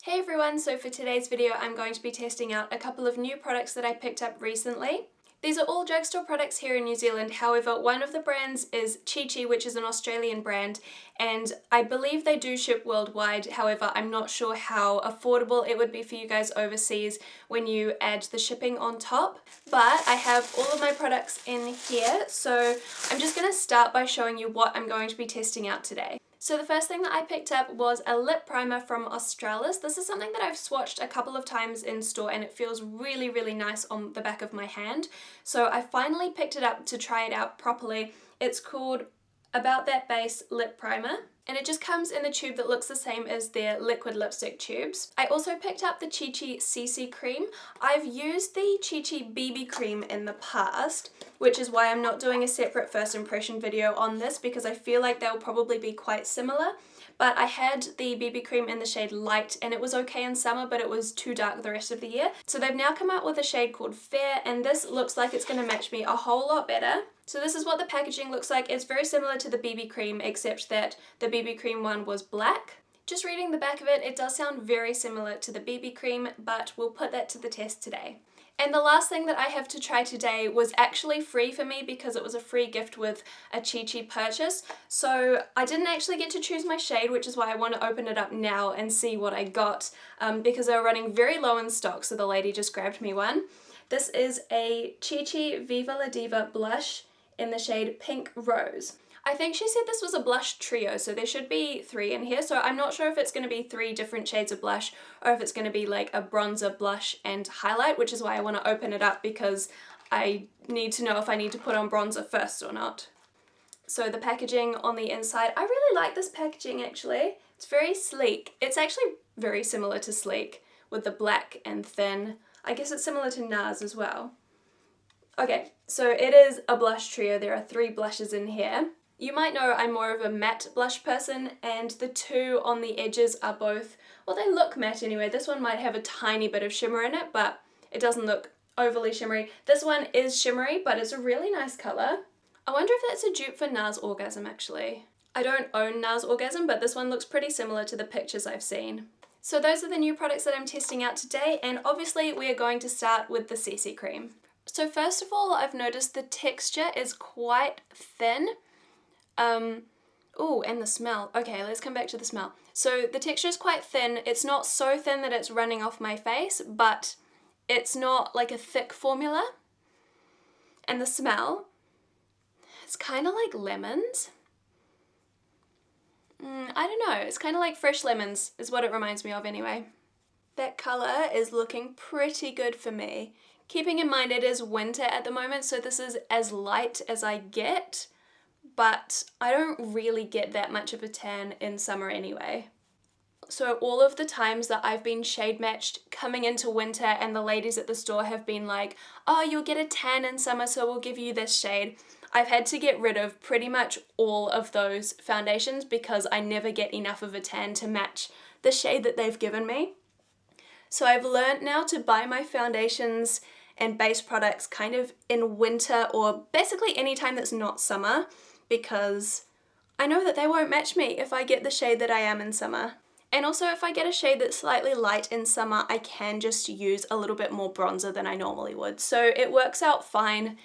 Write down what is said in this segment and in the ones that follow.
Hey everyone, so for today's video I'm going to be testing out a couple of new products that I picked up recently. These are all Drugstore products here in New Zealand, however one of the brands is Chi Chi, which is an Australian brand, and I believe they do ship worldwide. However, I'm not sure how affordable it would be for you guys overseas when you add the shipping on top. But I have all of my products in here, so I'm just going to start by showing you what I'm going to be testing out today. So the first thing that I picked up was a lip primer from Australis. This is something that I've swatched a couple of times in store and it feels really, really nice on the back of my hand. So I finally picked it up to try it out properly. It's called About That Base Lip Primer, and it just comes in the tube that looks the same as their liquid lipstick tubes. I also picked up the Chi Chi CC cream. I've used the Chi Chi BB cream in the past, which is why I'm not doing a separate first impression video on this because I feel like they'll probably be quite similar. But I had the BB cream in the shade Light and it was okay in summer, but it was too dark the rest of the year. So they've now come out with a shade called Fair, and this looks like it's going to match me a whole lot better. So this is what the packaging looks like. It's very similar to the BB cream except that the BB cream one was black. Just reading the back of it, it does sound very similar to the BB cream, but we'll put that to the test today. And the last thing that I have to try today was actually free for me because it was a free gift with a Chi Chi purchase. So I didn't actually get to choose my shade, which is why I want to open it up now and see what I got because they were running very low in stock, so the lady just grabbed me one. This is a Chi Chi Viva La Diva blush in the shade Pink Rose. I think she said this was a blush trio, so there should be 3 in here, so I'm not sure if it's going to be 3 different shades of blush or if it's going to be like a bronzer, blush and highlight, which is why I want to open it up because I need to know if I need to put on bronzer first or not. So the packaging on the inside, I really like this packaging actually. It's very sleek. It's actually very similar to Sleek with the black and thin. I guess it's similar to NARS as well. Okay, so it is a blush trio. There are 3 blushes in here. You might know I'm more of a matte blush person, and the 2 on the edges are both, well, they look matte anyway. This one might have a tiny bit of shimmer in it, but it doesn't look overly shimmery. This one is shimmery, but it's a really nice colour. I wonder if that's a dupe for NARS Orgasm actually. I don't own NARS Orgasm, but this one looks pretty similar to the pictures I've seen. So those are the new products that I'm testing out today, and obviously we are going to start with the CC cream. So first of all, I've noticed the texture is quite thin. Oh, and the smell. Okay, let's come back to the smell. So the texture is quite thin. It's not so thin that it's running off my face, but it's not like a thick formula. And the smell, it's kind of like lemons. I don't know, it's kind of like fresh lemons is what it reminds me of anyway. That colour is looking pretty good for me. Keeping in mind it is winter at the moment, so this is as light as I get. But I don't really get that much of a tan in summer anyway. So all of the times that I've been shade matched coming into winter and the ladies at the store have been like, oh, you'll get a tan in summer, so we'll give you this shade. I've had to get rid of pretty much all of those foundations because I never get enough of a tan to match the shade that they've given me. So I've learned now to buy my foundations and base products kind of in winter or basically any time that's not summer, because I know that they won't match me if I get the shade that I am in summer. And also if I get a shade that's slightly light in summer, I can just use a little bit more bronzer than I normally would. So it works out fine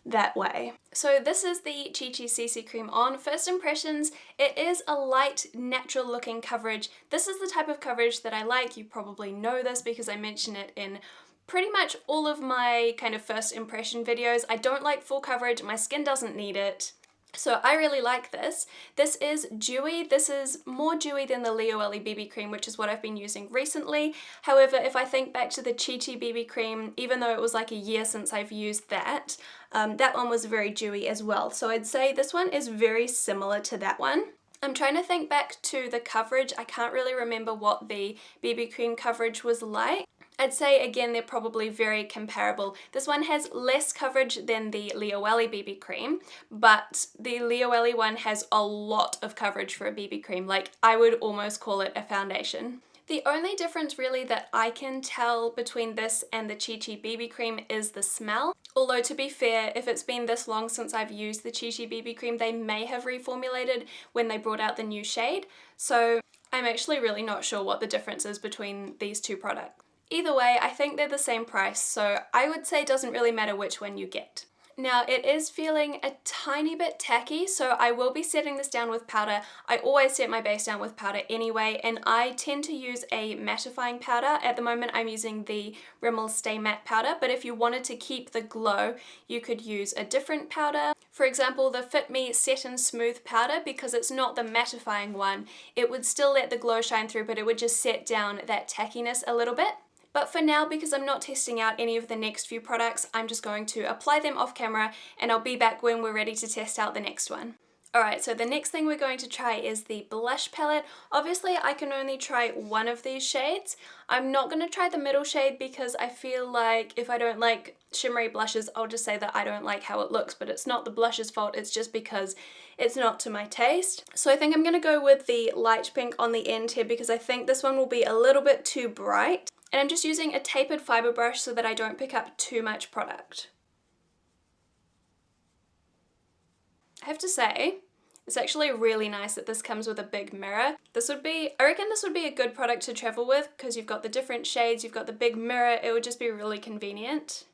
that way. So this is the Chi Chi CC cream on first impressions. It is a light, natural looking coverage. This is the type of coverage that I like. You probably know this because I mention it in pretty much all of my kind of first impression videos. I don't like full coverage. My skin doesn't need it. So I really like this. This is dewy. This is more dewy than the Leo Ellie BB cream, which is what I've been using recently. However, if I think back to the Chi Chi BB cream, even though it was like a year since I've used that, that one was very dewy as well. So I'd say this one is very similar to that one. I'm trying to think back to the coverage. I can't really remember what the BB cream coverage was like. I'd say again they're probably very comparable. This one has less coverage than the Leo Ellie BB cream, but the Leo Ellie one has a lot of coverage for a BB cream. Like, I would almost call it a foundation. The only difference really that I can tell between this and the Chi Chi BB cream is the smell. Although to be fair, if it's been this long since I've used the Chi Chi BB cream, they may have reformulated when they brought out the new shade. So I'm actually really not sure what the difference is between these two products. Either way, I think they're the same price, so I would say it doesn't really matter which one you get. Now it is feeling a tiny bit tacky, so I will be setting this down with powder. I always set my base down with powder anyway, and I tend to use a mattifying powder. At the moment I'm using the Rimmel Stay Matte powder, but if you wanted to keep the glow, you could use a different powder. For example, the Fit Me Set and Smooth powder, because it's not the mattifying one, it would still let the glow shine through, but it would just set down that tackiness a little bit. But for now, because I'm not testing out any of the next few products, I'm just going to apply them off camera, and I'll be back when we're ready to test out the next one. Alright, so the next thing we're going to try is the blush palette. Obviously, I can only try one of these shades. I'm not going to try the middle shade because I feel like if I don't like shimmery blushes, I'll just say that I don't like how it looks, but it's not the blush's fault, it's just because it's not to my taste. So I think I'm going to go with the light pink on the end here because I think this one will be a little bit too bright. And I'm just using a tapered fiber brush so that I don't pick up too much product. I have to say, it's actually really nice that this comes with a big mirror. I reckon this would be a good product to travel with because you've got the different shades, you've got the big mirror, it would just be really convenient.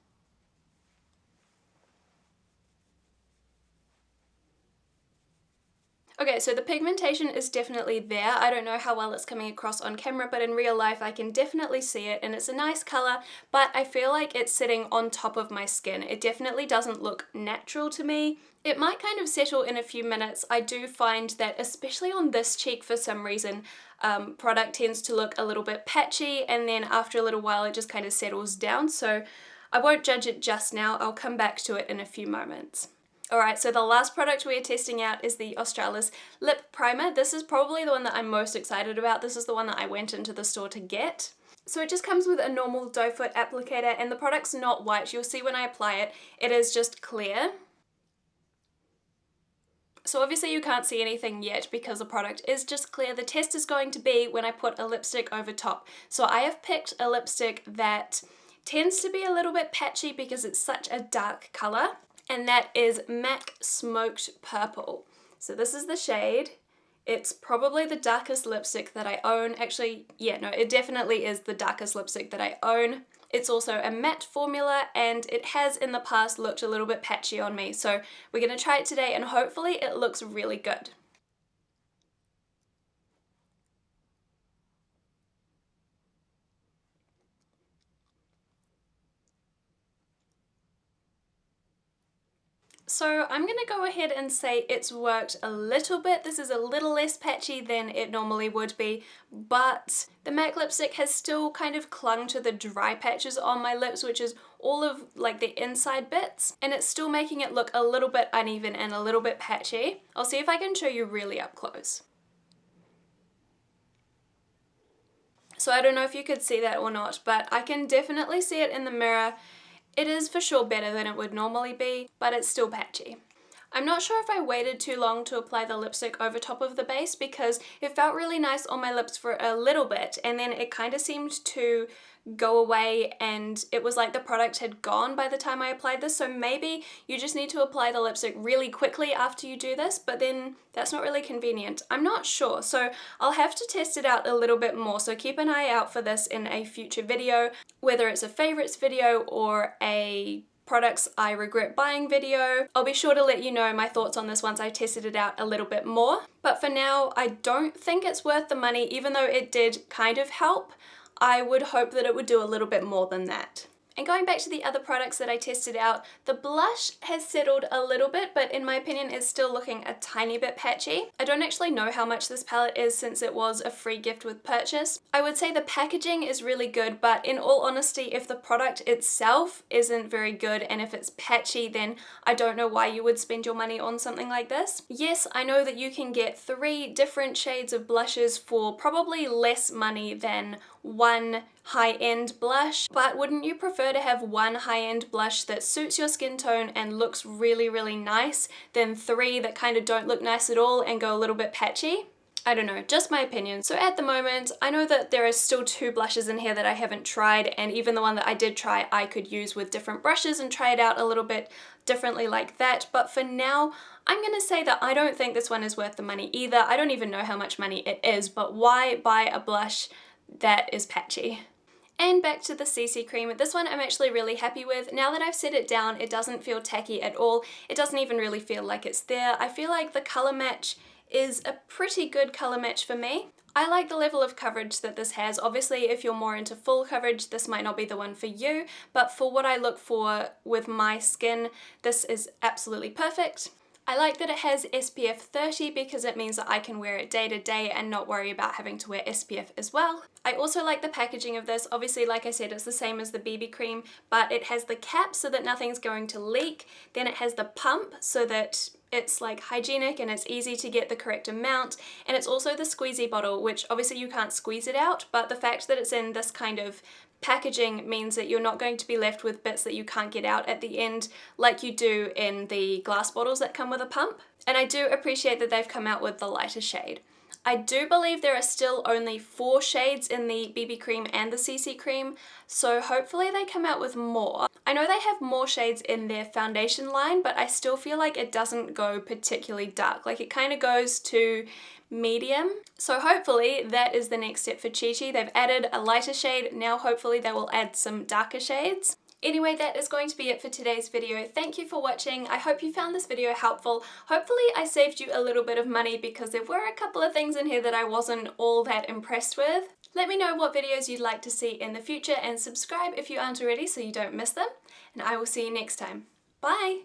Okay, so the pigmentation is definitely there. I don't know how well it's coming across on camera, but in real life I can definitely see it, and it's a nice color, but I feel like it's sitting on top of my skin. It definitely doesn't look natural to me. It might kind of settle in a few minutes. I do find that, especially on this cheek for some reason, product tends to look a little bit patchy, and then after a little while it just kind of settles down, so I won't judge it just now. I'll come back to it in a few moments. Alright, so the last product we are testing out is the Australis Lip Primer. This is probably the one that I'm most excited about. This is the one that I went into the store to get. So it just comes with a normal doe foot applicator, and the product's not white. You'll see when I apply it, it is just clear. So obviously you can't see anything yet because the product is just clear. The test is going to be when I put a lipstick over top. So I have picked a lipstick that tends to be a little bit patchy because it's such a dark color, and that is MAC Smoked Purple. So this is the shade. It's probably the darkest lipstick that I own. Actually, yeah, no, it definitely is the darkest lipstick that I own. It's also a matte formula, and it has in the past looked a little bit patchy on me. So we're gonna try it today, and hopefully it looks really good. So I'm going to go ahead and say it's worked a little bit. This is a little less patchy than it normally would be, but the MAC lipstick has still kind of clung to the dry patches on my lips, which is all of like the inside bits, and it's still making it look a little bit uneven and a little bit patchy. I'll see if I can show you really up close. So I don't know if you could see that or not, but I can definitely see it in the mirror. It is for sure better than it would normally be, but it's still patchy. I'm not sure if I waited too long to apply the lipstick over top of the base because it felt really nice on my lips for a little bit, and then it kind of seemed to go away, and it was like the product had gone by the time I applied this. So maybe you just need to apply the lipstick really quickly after you do this, but then that's not really convenient. I'm not sure, so I'll have to test it out a little bit more, so keep an eye out for this in a future video, whether it's a favorites video or a products I regret buying video. I'll be sure to let you know my thoughts on this once I've tested it out a little bit more. But for now, I don't think it's worth the money, even though it did kind of help. I would hope that it would do a little bit more than that. And going back to the other products that I tested out, the blush has settled a little bit, but in my opinion it's still looking a tiny bit patchy. I don't actually know how much this palette is since it was a free gift with purchase. I would say the packaging is really good, but in all honesty, if the product itself isn't very good and if it's patchy, then I don't know why you would spend your money on something like this. Yes, I know that you can get 3 different shades of blushes for probably less money than one high-end blush, but wouldn't you prefer to have one high-end blush that suits your skin tone and looks really, really nice than 3 that kind of don't look nice at all and go a little bit patchy? I don't know, just my opinion. So at the moment, I know that there are still 2 blushes in here that I haven't tried, and even the one that I did try, I could use with different brushes and try it out a little bit differently like that. But for now, I'm gonna say that I don't think this one is worth the money either. I don't even know how much money it is, but why buy a blush that is patchy? And back to the CC cream. This one I'm actually really happy with. Now that I've set it down, it doesn't feel tacky at all. It doesn't even really feel like it's there. I feel like the color match is a pretty good color match for me. I like the level of coverage that this has. Obviously, if you're more into full coverage, this might not be the one for you, but for what I look for with my skin, this is absolutely perfect. I like that it has SPF 30 because it means that I can wear it day to day and not worry about having to wear SPF as well. I also like the packaging of this. Obviously, like I said, it's the same as the BB cream, but it has the cap so that nothing's going to leak. Then it has the pump so that it's like hygienic and it's easy to get the correct amount. And it's also the squeezy bottle, which obviously you can't squeeze it out, but the fact that it's in this kind of packaging means that you're not going to be left with bits that you can't get out at the end like you do in the glass bottles that come with a pump. And I do appreciate that they've come out with the lighter shade. I do believe there are still only 4 shades in the BB cream and the CC cream, so hopefully they come out with more. I know they have more shades in their foundation line, but I still feel like it doesn't go particularly dark. Like it kind of goes to medium. So hopefully that is the next step for Chi Chi. They've added a lighter shade. Now hopefully they will add some darker shades. Anyway, that is going to be it for today's video. Thank you for watching. I hope you found this video helpful. Hopefully I saved you a little bit of money because there were a couple of things in here that I wasn't all that impressed with. Let me know what videos you'd like to see in the future and subscribe if you aren't already so you don't miss them. And I will see you next time. Bye!